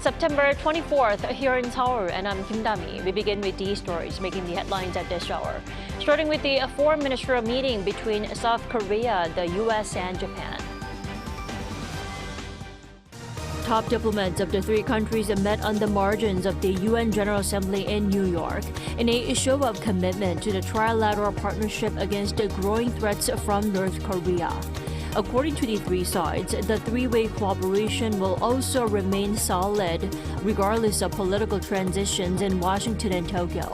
September 24th here in Seoul, and I'm Kim Dami. We begin with these stories making the headlines at this hour. Starting with the foreign ministerial meeting between South Korea, the U.S. and Japan. Top diplomats of the three countries met on the margins of the UN General Assembly in New York in a show of commitment to the trilateral partnership against the growing threats from North Korea. According to the three sides, the three-way cooperation will also remain solid, regardless of political transitions in Washington and Tokyo.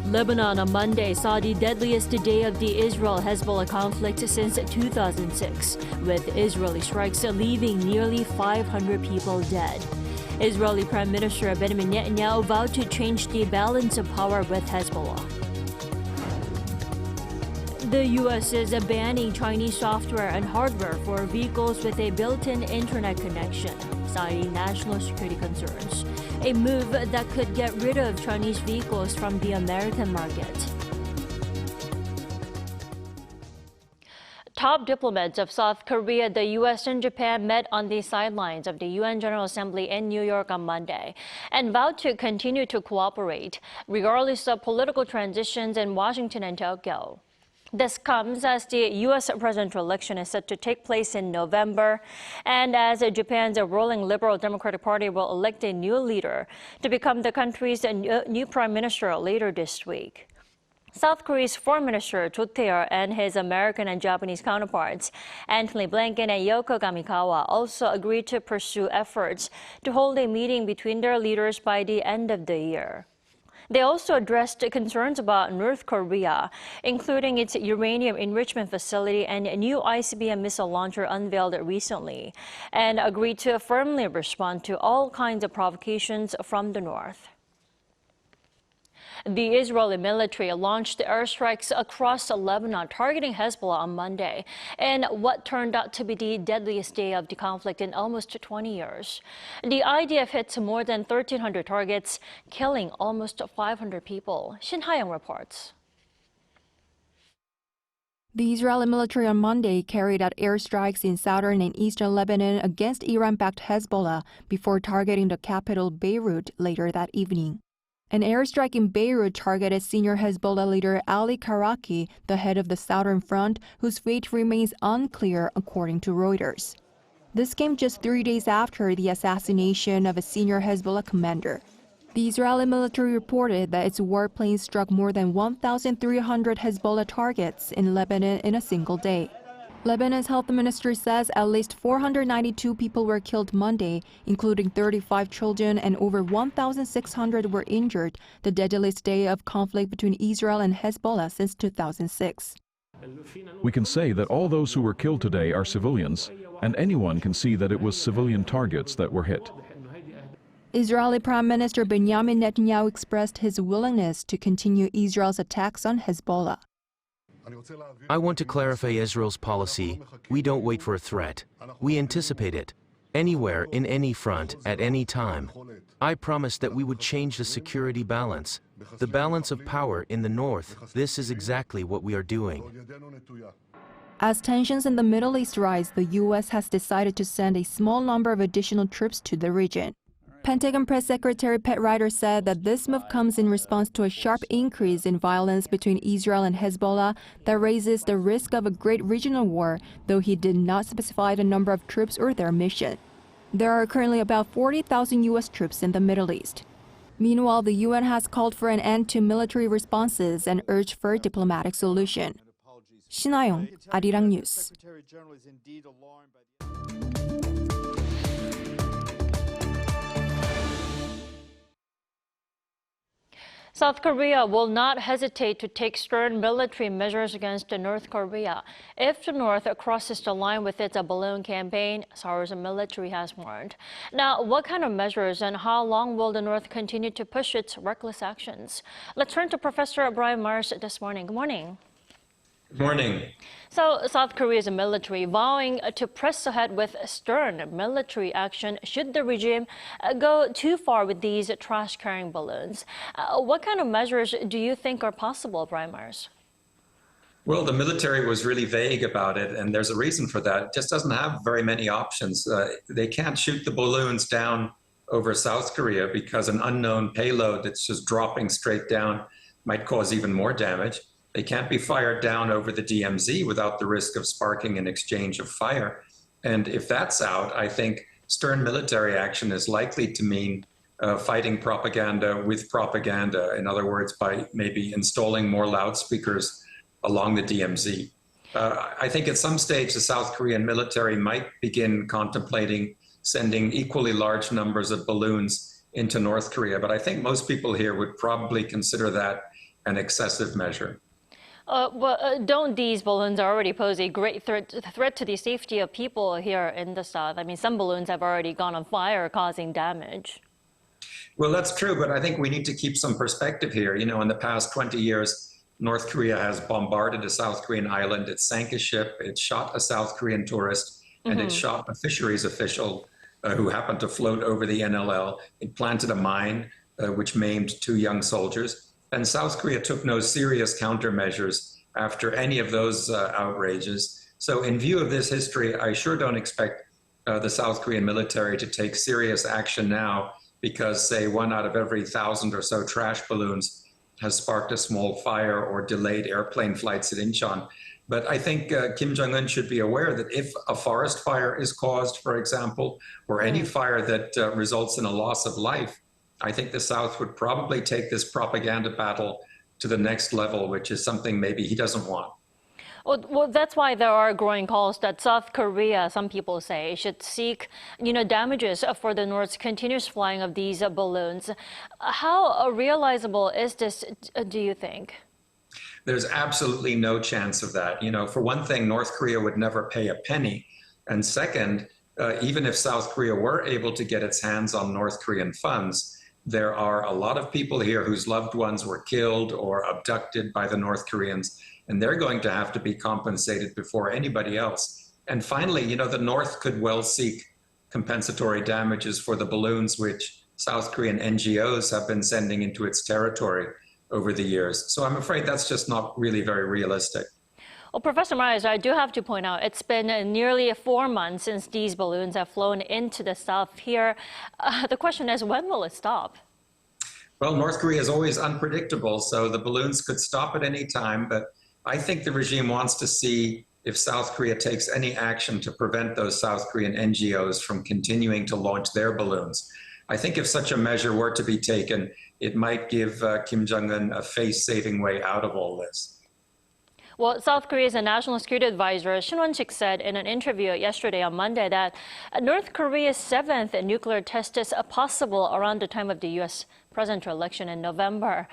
Lebanon on Monday saw the deadliest day of the Israel-Hezbollah conflict since 2006, with Israeli strikes leaving nearly 500 people dead. Israeli Prime Minister Benjamin Netanyahu vowed to change the balance of power with Hezbollah. The U.S. is banning Chinese software and hardware for vehicles with a built-in internet connection, citing national security concerns, a move that could get rid of Chinese vehicles from the American market. Top diplomats of South Korea, the U.S. and Japan met on the sidelines of the UN General Assembly in New York on Monday and vowed to continue to cooperate, regardless of political transitions in Washington and Tokyo. This comes as the U.S. presidential election is set to take place in November, and as Japan's ruling Liberal Democratic Party will elect a new leader to become the country's new prime minister later this week. South Korea's Foreign Minister Cho Tae-il and his American and Japanese counterparts, Antony Blinken and Yoko Kamikawa, also agreed to pursue efforts to hold a meeting between their leaders by the end of the year. They also addressed concerns about North Korea, including its uranium enrichment facility and a new ICBM missile launcher unveiled recently, and agreed to firmly respond to all kinds of provocations from the North. The Israeli military launched airstrikes across Lebanon, targeting Hezbollah on Monday, in what turned out to be the deadliest day of the conflict in almost 20 years. The IDF hit more than 1,300 targets, killing almost 500 people. Shin Ha-young reports. The Israeli military on Monday carried out airstrikes in southern and eastern Lebanon against Iran-backed Hezbollah before targeting the capital Beirut later that evening. An airstrike in Beirut targeted senior Hezbollah leader Ali Karaki, the head of the Southern Front, whose fate remains unclear, according to Reuters. This came just 3 days after the assassination of a senior Hezbollah commander. The Israeli military reported that its warplanes struck more than 1,300 Hezbollah targets in Lebanon in a single day. Lebanon's health ministry says at least 492 people were killed Monday, including 35 children, and over 1,600 were injured, the deadliest day of conflict between Israel and Hezbollah since 2006. We can say that all those who were killed today are civilians, and anyone can see that it was civilian targets that were hit. Israeli Prime Minister Benjamin Netanyahu expressed his willingness to continue Israel's attacks on Hezbollah. I want to clarify Israel's policy. We don't wait for a threat. We anticipate it. Anywhere, in any front, at any time. I promised that we would change the security balance. The balance of power in the north. This is exactly what we are doing. As tensions in the Middle East rise, the U.S. has decided to send a small number of additional troops to the region. Pentagon Press Secretary Pat Ryder said that this move comes in response to a sharp increase in violence between Israel and Hezbollah that raises the risk of a great regional war, though he did not specify the number of troops or their mission. There are currently about 40,000 U.S. troops in the Middle East. Meanwhile, the UN has called for an end to military responses and urged for a diplomatic solution. Shin Ha-young, Arirang News. South Korea will not hesitate to take stern military measures against North Korea if the North crosses the line with its balloon campaign, Seoul's military has warned. Now, what kind of measures and how long will the North continue to push its reckless actions? Let's turn to Professor Brian Myers this morning. Good morning. Good morning. So, South Korea's military vowing to press ahead with stern military action should the regime go too far with these trash-carrying balloons. What kind of measures do you think are possible, Brian Myers? Well, the military was really vague about it, and there's a reason for that. It just doesn't have very many options. They can't shoot the balloons down over South Korea because an unknown payload that's just dropping straight down might cause even more damage. They can't be fired down over the DMZ without the risk of sparking an exchange of fire. And if that's out, I think stern military action is likely to mean fighting propaganda with propaganda. In other words, by maybe installing more loudspeakers along the DMZ. I think at some stage the South Korean military might begin contemplating sending equally large numbers of balloons into North Korea, but I think most people here would probably consider that an excessive measure. Don't these balloons already pose a great threat to the safety of people here in the South? I mean, some balloons have already gone on fire, causing damage. Well, that's true, but I think we need to keep some perspective here. You know, in the past 20 years, North Korea has bombarded a South Korean island, it sank a ship, it shot a South Korean tourist, and it shot a fisheries official who happened to float over the NLL. It planted a mine, which maimed 2 young soldiers. And South Korea took no serious countermeasures after any of those outrages. So in view of this history, I sure don't expect the South Korean military to take serious action now because, say, 1 out of every 1,000 or so trash balloons has sparked a small fire or delayed airplane flights at Incheon. But I think Kim Jong-un should be aware that if a forest fire is caused, for example, or any fire that results in a loss of life, I think the South would probably take this propaganda battle to the next level, which is something maybe he doesn't want. Well, that's why there are growing calls that South Korea, some people say, should seek, damages for the North's continuous flying of these balloons. How realizable is this, do you think? There's absolutely no chance of that. You know, for one thing, North Korea would never pay a penny. And second, even if South Korea were able to get its hands on North Korean funds, there are a lot of people here whose loved ones were killed or abducted by the North Koreans, and they're going to have to be compensated before anybody else. And finally, you know, the North could well seek compensatory damages for the balloons which South Korean NGOs have been sending into its territory over the years. So I'm afraid that's just not really very realistic. Well, Professor Myers, I do have to point out it's been nearly 4 months since these balloons have flown into the South here. The question is, when will it stop? Well, North Korea is always unpredictable, so the balloons could stop at any time. But I think the regime wants to see if South Korea takes any action to prevent those South Korean NGOs from continuing to launch their balloons. I think if such a measure were to be taken, it might give Kim Jong-un a face-saving way out of all this. Well, South Korea's National Security Advisor Shin Won-sik said in an interview yesterday on Monday that North Korea's 7th nuclear test is possible around the time of the U.S. presidential election in November.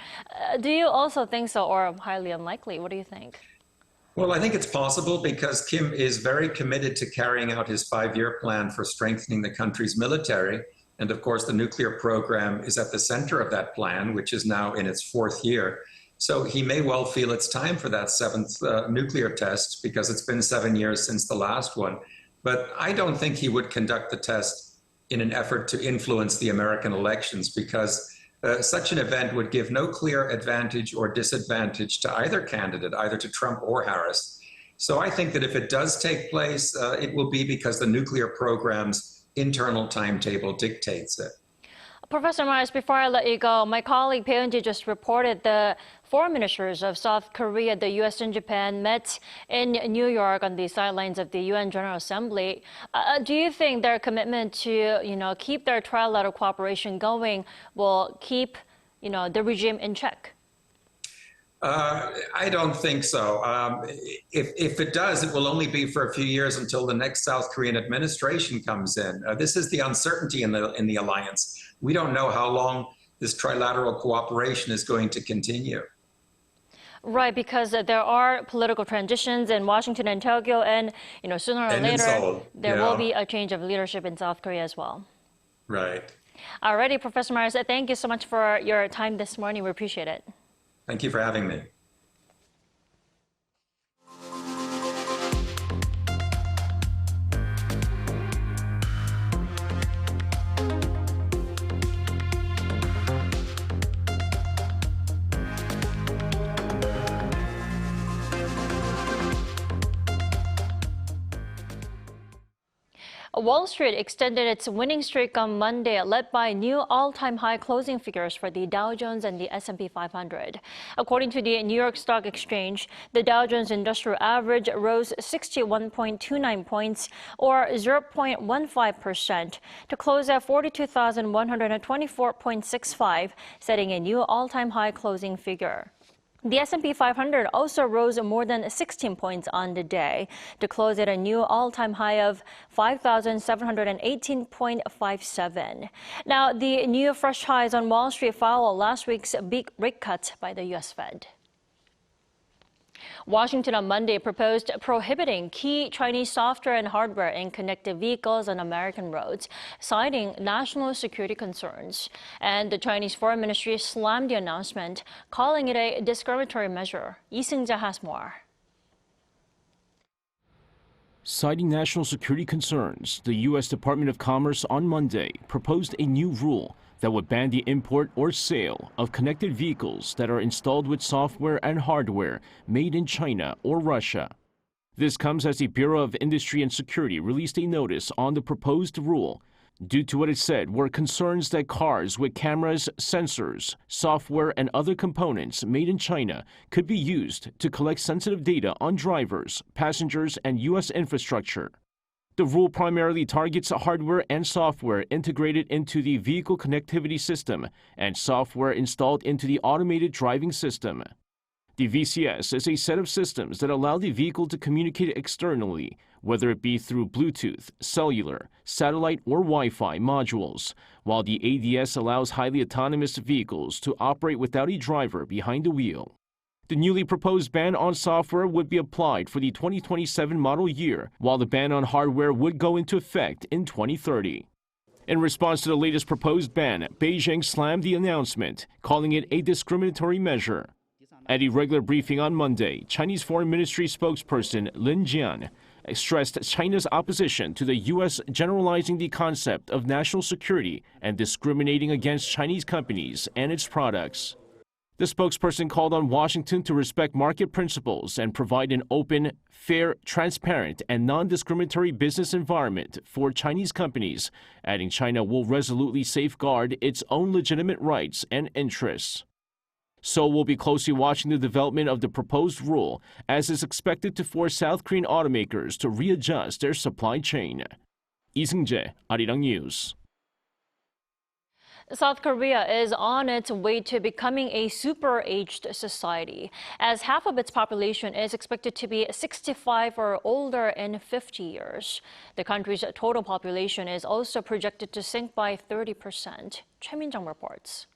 Do you also think so, or highly unlikely? What do you think? Well, I think it's possible because Kim is very committed to carrying out his 5-year plan for strengthening the country's military. And of course, the nuclear program is at the center of that plan, which is now in its 4th year. So he may well feel it's time for that 7th nuclear test because it's been 7 years since the last one. But I don't think he would conduct the test in an effort to influence the American elections because such an event would give no clear advantage or disadvantage to either candidate, either to Trump or Harris. So I think that if it does take place, it will be because the nuclear program's internal timetable dictates it. Professor Myers, before I let you go, my colleague Bae Eun-ji just reported the foreign ministers of South Korea, the U.S. and Japan met in New York on the sidelines of the UN General Assembly. Do you think their commitment to, keep their trilateral cooperation going will keep, the regime in check? I don't think so. If it does, it will only be for a few years until the next South Korean administration comes in. This is the uncertainty in the alliance. We don't know how long this trilateral cooperation is going to continue. Right, because there are political transitions in Washington and Tokyo, and sooner or later there will be a change of leadership in South Korea as well. Right. Alrighty, Professor Myers, thank you so much for your time this morning. We appreciate it. Thank you for having me. Wall Street extended its winning streak on Monday, led by new all-time high closing figures for the Dow Jones and the S&P 500. According to the New York Stock Exchange, the Dow Jones Industrial Average rose 61.29 points, or 0.15%, to close at 42,124.65, setting a new all-time high closing figure. The S&P 500 also rose more than 16 points on the day to close at a new all-time high of 5,718.57. Now, the new fresh highs on Wall Street follow last week's big rate cut by the U.S. Fed. Washington on Monday proposed prohibiting key Chinese software and hardware in connected vehicles on American roads, citing national security concerns. And the Chinese Foreign Ministry slammed the announcement, calling it a discriminatory measure. Lee Seung-jae has more. Citing national security concerns, the U.S. Department of Commerce on Monday proposed a new rule that would ban the import or sale of connected vehicles that are installed with software and hardware made in China or Russia. This comes as the Bureau of Industry and Security released a notice on the proposed rule due to what it said were concerns that cars with cameras, sensors, software, and other components made in China could be used to collect sensitive data on drivers, passengers, and U.S. infrastructure. The rule primarily targets hardware and software integrated into the vehicle connectivity system and software installed into the automated driving system. The VCS is a set of systems that allow the vehicle to communicate externally, whether it be through Bluetooth, cellular, satellite, or Wi-Fi modules, while the ADS allows highly autonomous vehicles to operate without a driver behind the wheel. The newly proposed ban on software would be applied for the 2027 model year, while the ban on hardware would go into effect in 2030. In response to the latest proposed ban, Beijing slammed the announcement, calling it a discriminatory measure. At a regular briefing on Monday, Chinese Foreign Ministry spokesperson Lin Jian stressed China's opposition to the U.S. generalizing the concept of national security and discriminating against Chinese companies and its products. The spokesperson called on Washington to respect market principles and provide an open, fair, transparent, and non-discriminatory business environment for Chinese companies, adding China will resolutely safeguard its own legitimate rights and interests. Seoul will be closely watching the development of the proposed rule, as is expected to force South Korean automakers to readjust their supply chain. Lee Seung-jae, Arirang News. South Korea is on its way to becoming a super-aged society, as half of its population is expected to be 65 or older in 50 years. The country's total population is also projected to sink by 30%. Choi Min-jung reports.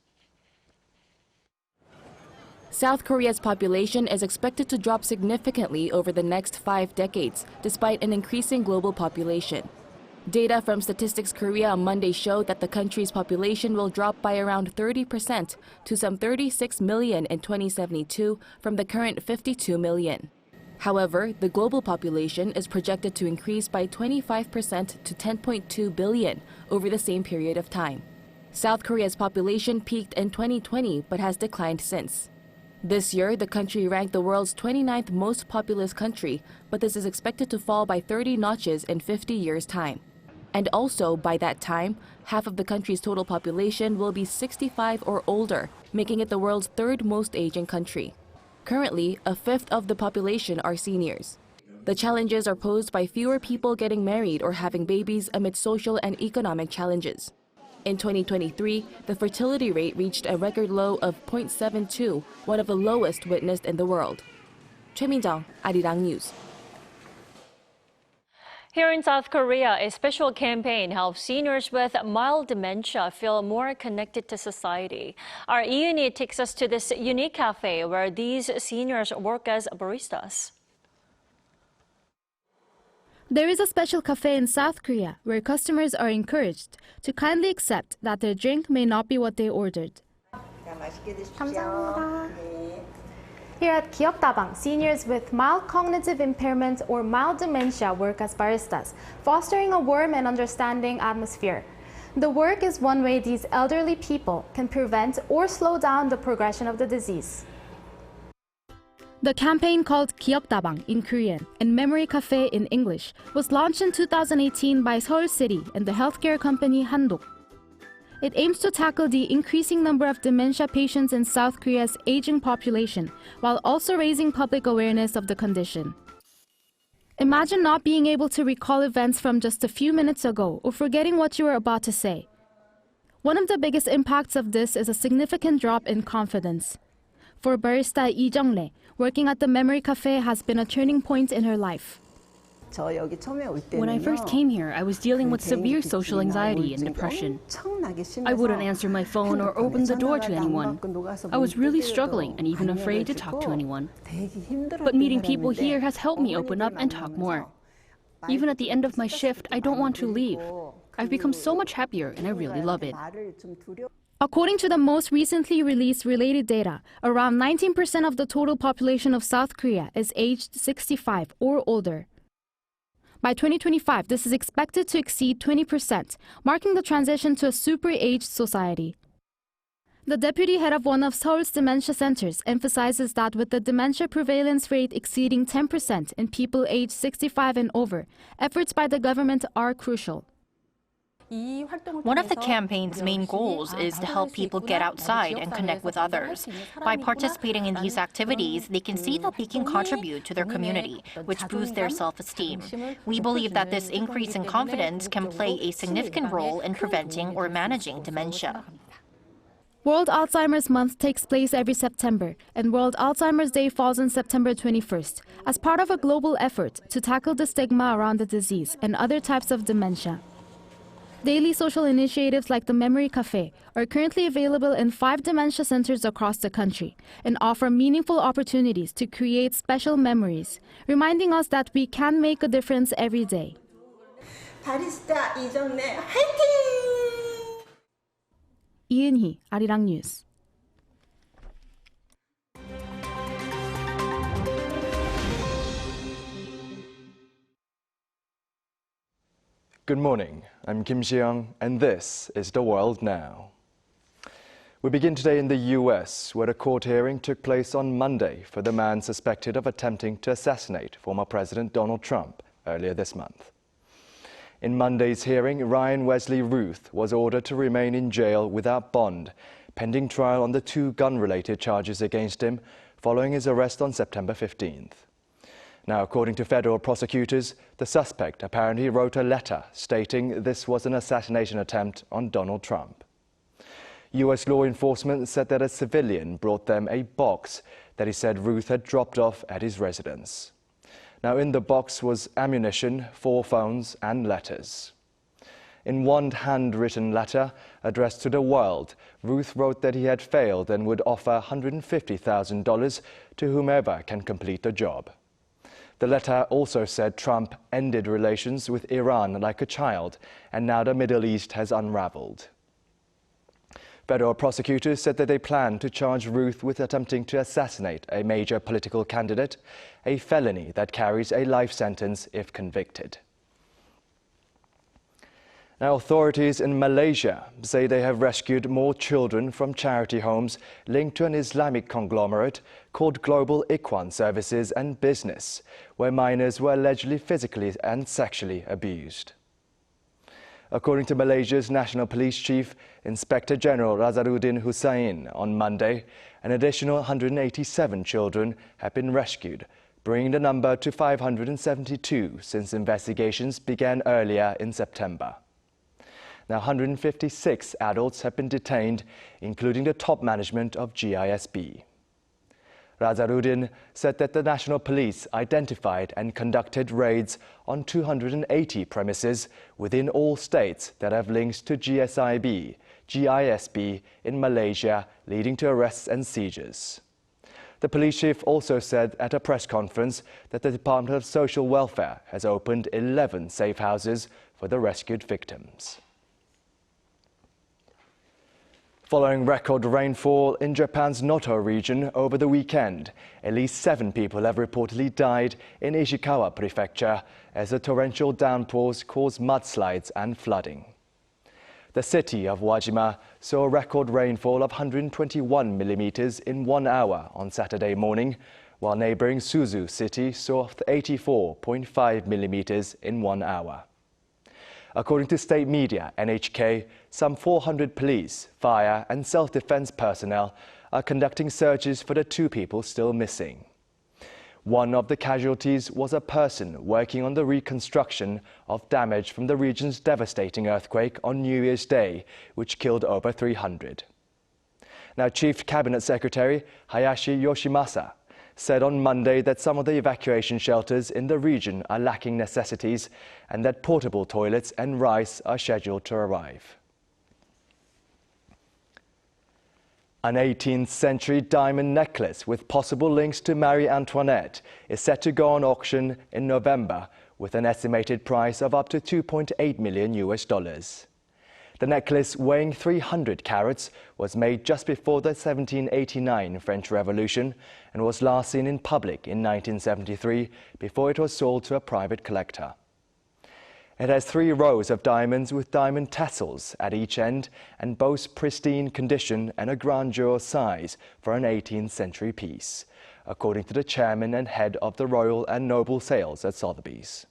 South Korea's population is expected to drop significantly over the next 5 decades, despite an increasing global population. Data from Statistics Korea on Monday showed that the country's population will drop by around 30% to some 36 million in 2072 from the current 52 million. However, the global population is projected to increase by 25% to 10.2 billion over the same period of time. South Korea's population peaked in 2020 but has declined since. This year, the country ranked the world's 29th most populous country, but this is expected to fall by 30 notches in 50 years' time. And also, by that time, half of the country's total population will be 65 or older, making it the world's third most aging country. Currently, a fifth of the population are seniors. The challenges are posed by fewer people getting married or having babies amid social and economic challenges. In 2023, the fertility rate reached a record low of 0.72, one of the lowest witnessed in the world. Choi Min-jung, Arirang News. Here in South Korea, a special campaign helps seniors with mild dementia feel more connected to society. Our Iuni takes us to this unique cafe where these seniors work as baristas. There is a special cafe in South Korea where customers are encouraged to kindly accept that their drink may not be what they ordered. Here at Kiokdabang, seniors with mild cognitive impairment or mild dementia work as baristas, fostering a warm and understanding atmosphere. The work is one way these elderly people can prevent or slow down the progression of the disease. The campaign, called 기억다방 in Korean and Memory Cafe in English, was launched in 2018 by Seoul City and the healthcare company Handok. It aims to tackle the increasing number of dementia patients in South Korea's aging population, while also raising public awareness of the condition. Imagine not being able to recall events from just a few minutes ago or forgetting what you were about to say. One of the biggest impacts of this is a significant drop in confidence. For barista Lee Jung-rae, working at the Memory Cafe has been a turning point in her life. When I first came here, I was dealing with severe social anxiety and depression. I wouldn't answer my phone or open the door to anyone. I was really struggling and even afraid to talk to anyone. But meeting people here has helped me open up and talk more. Even at the end of my shift, I don't want to leave. I've become so much happier and I really love it. According to the most recently released related data, around 19% of the total population of South Korea is aged 65 or older. By 2025, this is expected to exceed 20%, marking the transition to a super-aged society. The deputy head of one of Seoul's dementia centers emphasizes that with the dementia prevalence rate exceeding 10% in people aged 65 and over, efforts by the government are crucial. One of the campaign's main goals is to help people get outside and connect with others. By participating in these activities, they can see that they can contribute to their community, which boosts their self-esteem. We believe that this increase in confidence can play a significant role in preventing or managing dementia. World Alzheimer's Month takes place every September, and World Alzheimer's Day falls on September 21st, as part of a global effort to tackle the stigma around the disease and other types of dementia. Daily social initiatives like the Memory Cafe are currently available in 5 dementia centers across the country and offer meaningful opportunities to create special memories, reminding us that we can make a difference every day. 바리스타 이정래 화이팅! 이은희, 아리랑 뉴스. Good morning, I'm Kim Xiang, and this is The World Now. We begin today in the US, where a court hearing took place on Monday for the man suspected of attempting to assassinate former President Donald Trump earlier this month. In Monday's hearing, Ryan Wesley Routh was ordered to remain in jail without bond, pending trial on the 2 gun-related charges against him following his arrest on September 15th. Now, according to federal prosecutors, the suspect apparently wrote a letter stating this was an assassination attempt on Donald Trump. U.S. law enforcement said that a civilian brought them a box that he said Routh had dropped off at his residence. Now, in the box was ammunition, 4 phones and letters. In one handwritten letter addressed to the world, Routh wrote that he had failed and would offer $150,000 to whomever can complete the job. The letter also said Trump ended relations with Iran like a child, and now the Middle East has unraveled. Federal prosecutors said that they plan to charge Routh with attempting to assassinate a major political candidate, a felony that carries a life sentence if convicted. Now, authorities in Malaysia say they have rescued more children from charity homes linked to an Islamic conglomerate called Global Ikhwan Services and Business, where minors were allegedly physically and sexually abused. According to Malaysia's National Police Chief, Inspector General Razaruddin Hussain, on Monday, an additional 187 children have been rescued, bringing the number to 572 since investigations began earlier in September. Now, 156 adults have been detained, including the top management of GISB. Razaruddin said that the National Police identified and conducted raids on 280 premises within all states that have links to GISB in Malaysia, leading to arrests and seizures. The police chief also said at a press conference that the Department of Social Welfare has opened 11 safe houses for the rescued victims. Following record rainfall in Japan's Noto region over the weekend, at least 7 people have reportedly died in Ishikawa Prefecture as the torrential downpours caused mudslides and flooding. The city of Wajima saw a record rainfall of 121 millimeters in 1 hour on Saturday morning, while neighboring Suzhou city saw 84.5 millimeters in 1 hour. According to state media, NHK, some 400 police, fire and self-defense personnel are conducting searches for the 2 people still missing. One of the casualties was a person working on the reconstruction of damage from the region's devastating earthquake on New Year's Day, which killed over 300. Now, Chief Cabinet Secretary Hayashi Yoshimasa said on Monday that some of the evacuation shelters in the region are lacking necessities and that portable toilets and rice are scheduled to arrive. An 18th century diamond necklace with possible links to Marie Antoinette is set to go on auction in November with an estimated price of up to $2.8 million. The necklace, weighing 300 carats, was made just before the 1789 French Revolution and was last seen in public in 1973 before it was sold to a private collector. It has 3 rows of diamonds with diamond tassels at each end and boasts pristine condition and a grandeur size for an 18th century piece, according to the chairman and head of the Royal and Noble Sales at Sotheby's.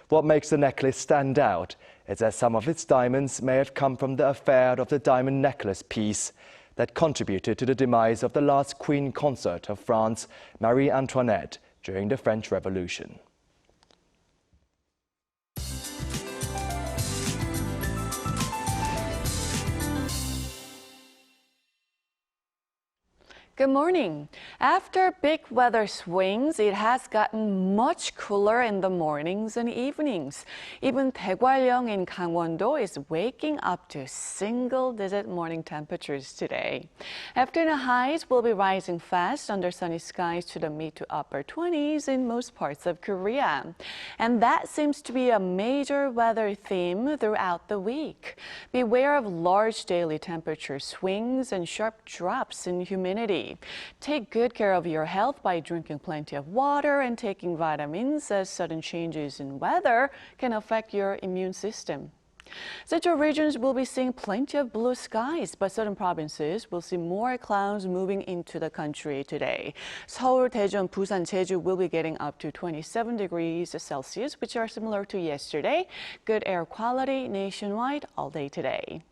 What makes the necklace stand out is that some of its diamonds may have come from the affair of the diamond necklace piece that contributed to the demise of the last Queen Consort of France, Marie Antoinette, during the French Revolution. Good morning. After big weather swings, it has gotten much cooler in the mornings and evenings. Even Daegwallyeong in Gangwon-do is waking up to single-digit morning temperatures today. Afternoon highs will be rising fast under sunny skies to the mid to upper 20s in most parts of Korea. And that seems to be a major weather theme throughout the week. Beware of large daily temperature swings and sharp drops in humidity. Take good care of your health by drinking plenty of water and taking vitamins, as sudden changes in weather can affect your immune system. Central regions will be seeing plenty of blue skies, but certain provinces will see more clouds moving into the country today. Seoul, Daejeon, Busan, Jeju will be getting up to 27 degrees Celsius, which are similar to yesterday. Good air quality nationwide all day today.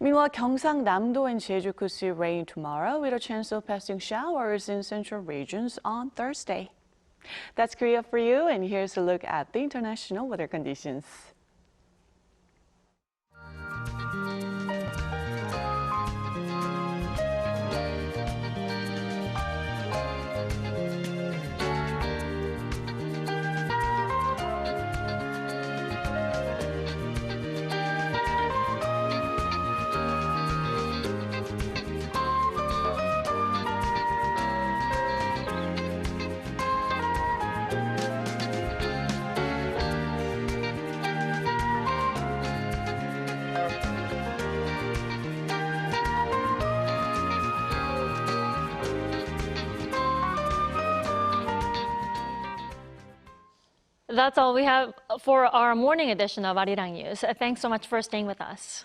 Meanwhile, Gyeongsang-Namdo and Jeju could see rain tomorrow with a chance of passing showers in central regions on Thursday. That's Korea for you, and here's a look at the international weather conditions. That's all we have for our morning edition of Arirang News. Thanks so much for staying with us.